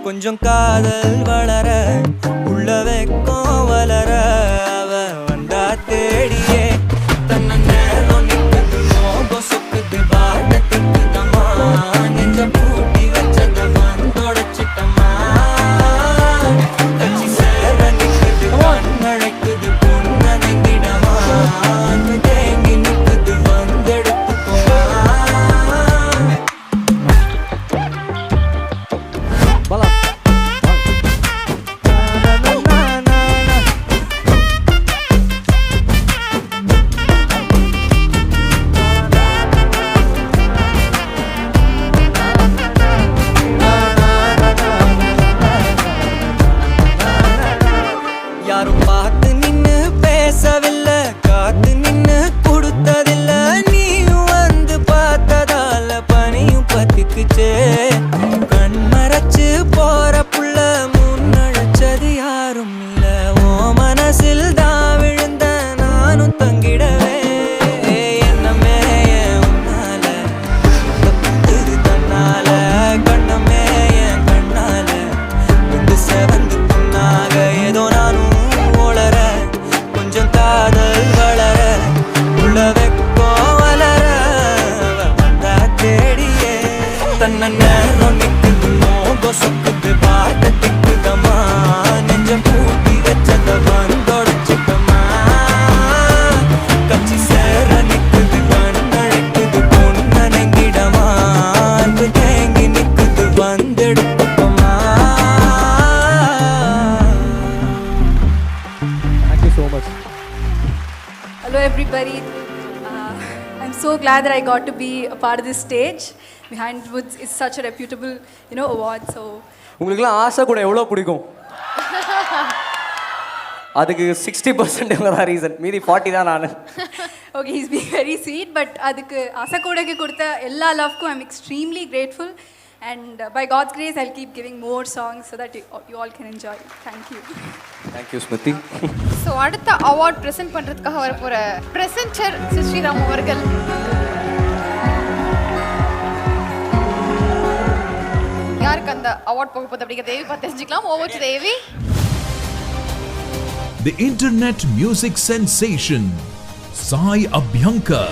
கொஞ்சம் காதல் வளர உள்ள வெக்கம் வளர அவ வந்தா தேடியே தன்னை நேரம் நிற்குது மோகம் சொக்குது பாட்டத்துக்கு தம்மா நெஞ்சம் பூட்டி வச்சத வந்தொடச்சிட்டம்மா கட்சி சேர நிற்குது கண்ணழைக்குது பொன்னதங்கிடமா தேங்கி நிற்குது வந்தெடுத்துக்கோமா. யாரும் பார்த்து நின்னு பேசவில்லை காத்து நின்னு கொடுத்ததில்ல நீயும் வந்து பார்த்ததால பனியும் பத்திக்குச்சே கண் மறைச்சு போற புள்ள முன்னழைச்சது யாரும் இல்ல ஓ மனசில் தான் விழுந்த நானும் தங்கிடவே என்னமே உன்னால தப்புது தன்னால கண்ணமே என் கண்ணால வந்து செவந்து புண்ணாக ஏதோ நானும் ஓளர கொஞ்சம் காதல் வளர உள்ள வெக்கோ வளர வந்தா தேடியே தன்னை நேரம் நிற்குது மோகம் சொக்குது பாட்டத்துக்கு தம்மா நெஞ்சம் பூட்டி வச்சத வந்தொடச்சிட்டம்மா கட்சி சேர நிற்குது கண்ணழைக்குது பொன்னனங்கிடமா அன்பு தேங்கி நிற்குது வந்தெடுத்துக்கோமா. Thank you so much. Hello everybody. I'm so glad that I got to be a part of this stage. Behindwoods is such a reputable, award. So உங்களுக்குலாம் ஆசை கூட எவ்வளோ பிடிக்கும்? அதுக்கு 60% தான் ரீசன், மீதி 40 தான் நான். okay, he's being very sweet, but அதுக்கு ஆசை கூடக்கு கொடுத்த எல்லா லவ்க்கும் I'm extremely grateful. And by God's grace, I'll keep giving more songs so that you all can enjoy. Thank you. Thank you, Smriti. So அடுத்த award present பண்ணுறதுக்காக வரப்போகிற presenter Sriram அவர்கள். யாருக்கு அந்த அவார்ட் போக போகுது அப்படிங்கிற தேவி பார்த்து தெரிஞ்சுக்கலாம். Over to Devi. The internet music sensation, Sai Abhyankar.